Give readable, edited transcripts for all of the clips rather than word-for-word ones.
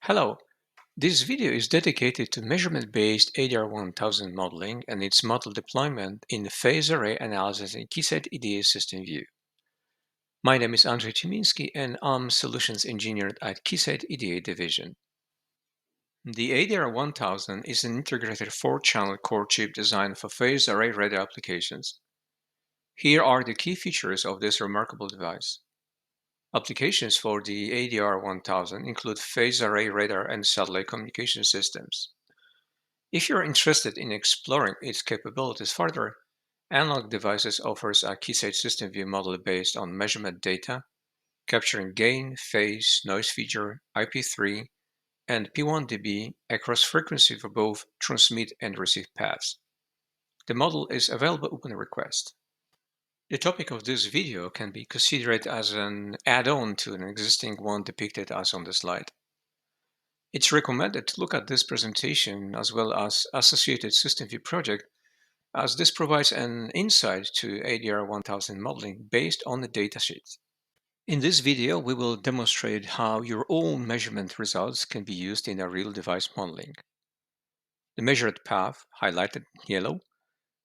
Hello, this video is dedicated to measurement-based ADR1000 modeling and its model deployment in phase array analysis in Keysight EDA SystemVue. My name is Andrzej Chimiński and I'm Solutions Engineer at Keysight EDA Division. The ADR1000 is an integrated 4-channel core chip designed for phase array radar applications. Here are the key features of this remarkable device. Applications for the ADR1000 include phase array radar and satellite communication systems. If you're interested in exploring its capabilities further, Analog Devices offers a Keysight SystemVue model based on measurement data, capturing gain, phase, noise feature, IP3, and P1dB across frequency for both transmit and receive paths. The model is available upon request. The topic of this video can be considered as an add-on to an existing one depicted as on the slide. It's recommended to look at this presentation as well as associated SystemVue project, as this provides an insight to ADR1000 modeling based on the datasheet. In this video, we will demonstrate how your own measurement results can be used in a real device modeling. The measured path, highlighted in yellow,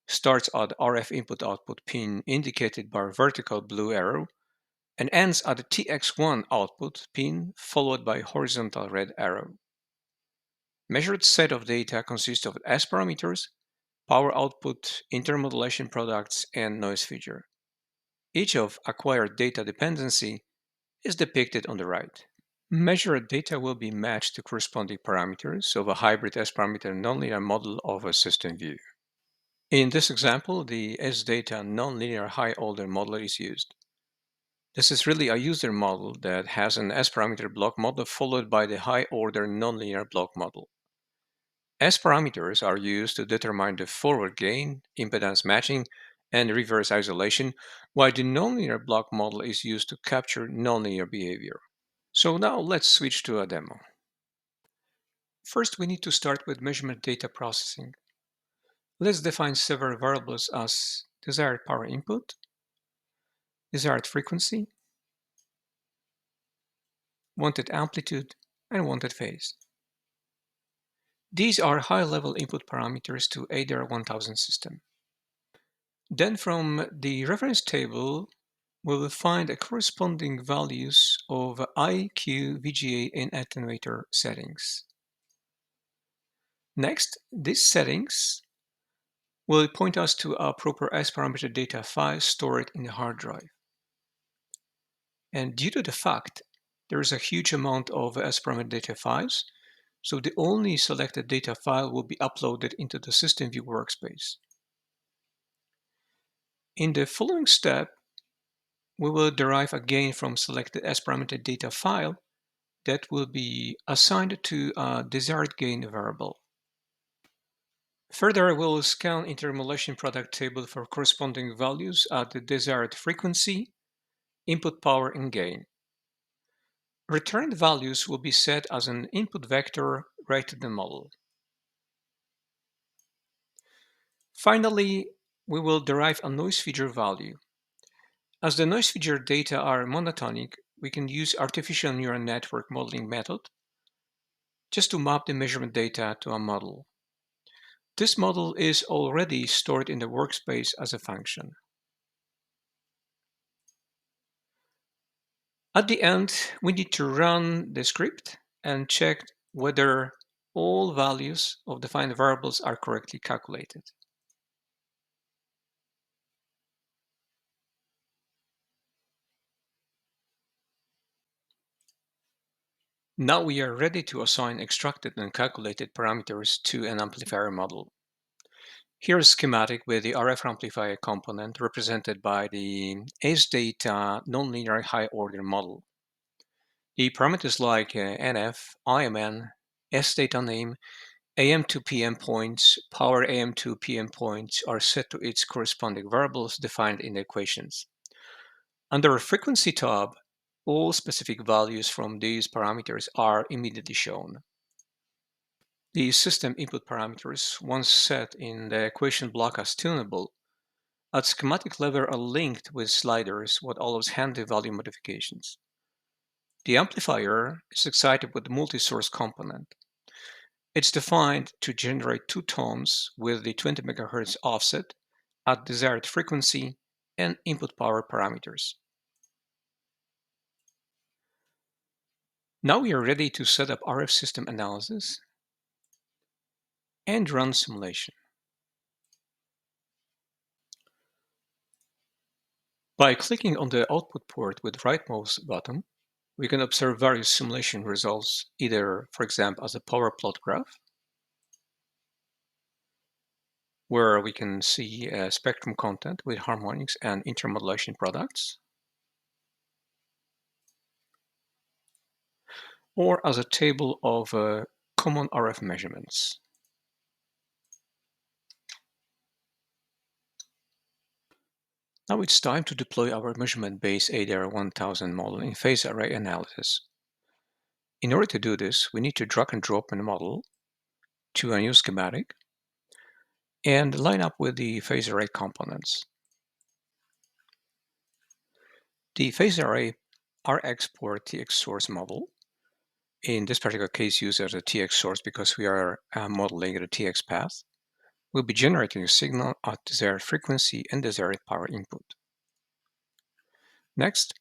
starts at RF input-output pin indicated by a vertical blue arrow and ends at the TX1 output pin followed by a horizontal red arrow. Measured set of data consists of S parameters, power output, intermodulation products, and noise feature. Each of acquired data dependency is depicted on the right. Measured data will be matched to corresponding parameters of a hybrid S-parameter nonlinear model of a SystemVue. In this example, the S-data nonlinear high-order model is used. This is really a user model that has an S-parameter block model followed by the high-order nonlinear block model. S-parameters are used to determine the forward gain, impedance matching, and reverse isolation, while the nonlinear block model is used to capture nonlinear behavior. So now let's switch to a demo. First, we need to start with measurement data processing. Let's define several variables as desired power input, desired frequency, wanted amplitude, and wanted phase. These are high-level input parameters to ADR1000 system. Then from the reference table, we will find the corresponding values of I, Q, VGA, and attenuator settings. Next, these settings will point us to a proper S-parameter data file stored in the hard drive. And due to the fact there is a huge amount of S-parameter data files, so the only selected data file will be uploaded into the SystemVue workspace. In the following step, we will derive a gain from selected S-parameter data file that will be assigned to a desired gain variable. Further, we'll scan intermodulation product table for corresponding values at the desired frequency, input power, and gain. Returned values will be set as an input vector right to the model. Finally, we will derive a noise feature value. As the noise feature data are monotonic, we can use artificial neural network modeling method just to map the measurement data to a model. This model is already stored in the workspace as a function. At the end, we need to run the script and check whether all values of defined variables are correctly calculated. Now we are ready to assign extracted and calculated parameters to an amplifier model. Here is a schematic with the RF amplifier component represented by the S-data nonlinear high-order model. The parameters like NF, IMN, S-data name, AM to PM points, power AM to PM points are set to its corresponding variables defined in the equations. Under Frequency tab, all specific values from these parameters are immediately shown. The system input parameters, once set in the equation block as tunable, at schematic level are linked with sliders, what allows handy value modifications. The amplifier is excited with the multi-source component. It's defined to generate two tones with the 20 MHz offset at desired frequency and input power parameters. Now we are ready to set up RF system analysis and run simulation. By clicking on the output port with right mouse button, we can observe various simulation results, either, for example, as a power plot graph, where we can see spectrum content with harmonics and intermodulation products, or as a table of common RF measurements. Now it's time to deploy our measurement-based ADR 1000 model in phase array analysis. In order to do this, we need to drag and drop a model to a new schematic and line up with the phase array components. The phase array RX-port TX source model, in this particular case used as a TX source because we are modeling the TX path, will be generating a signal at desired frequency and desired power input. Next,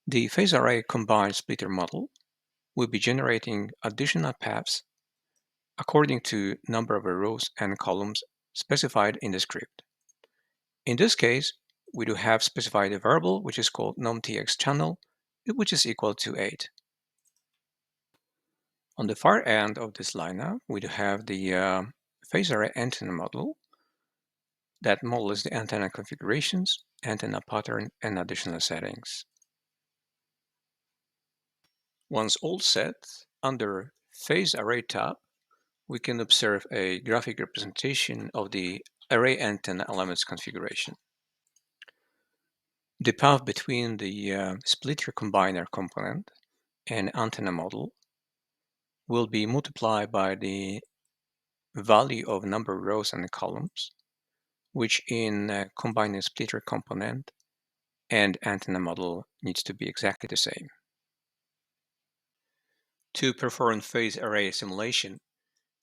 the phase array combined splitter model will be generating additional paths according to number of rows and columns specified in the script. In this case, we do have specified a variable which is called num_tx channel, which is equal to 8. On the far end of this lineup, we do have the phase array antenna model that models the antenna configurations, antenna pattern, and additional settings. Once all set, under phase array tab, we can observe a graphic representation of the array antenna elements configuration. The path between the splitter combiner component and antenna model will be multiplied by the value of number of rows and columns, which in combining splitter component and antenna model needs to be exactly the same. To perform phase array simulation,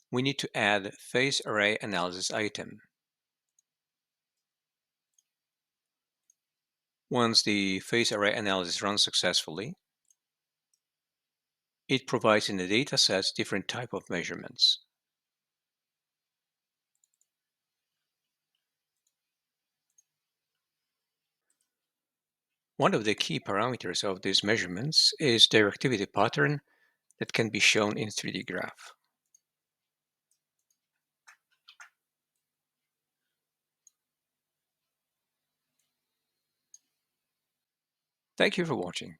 we need to add phase array analysis item. Once the phase array analysis runs successfully, it provides in the datasets different type of measurements. One of the key parameters of these measurements is directivity pattern that can be shown in 3D graph. Thank you for watching.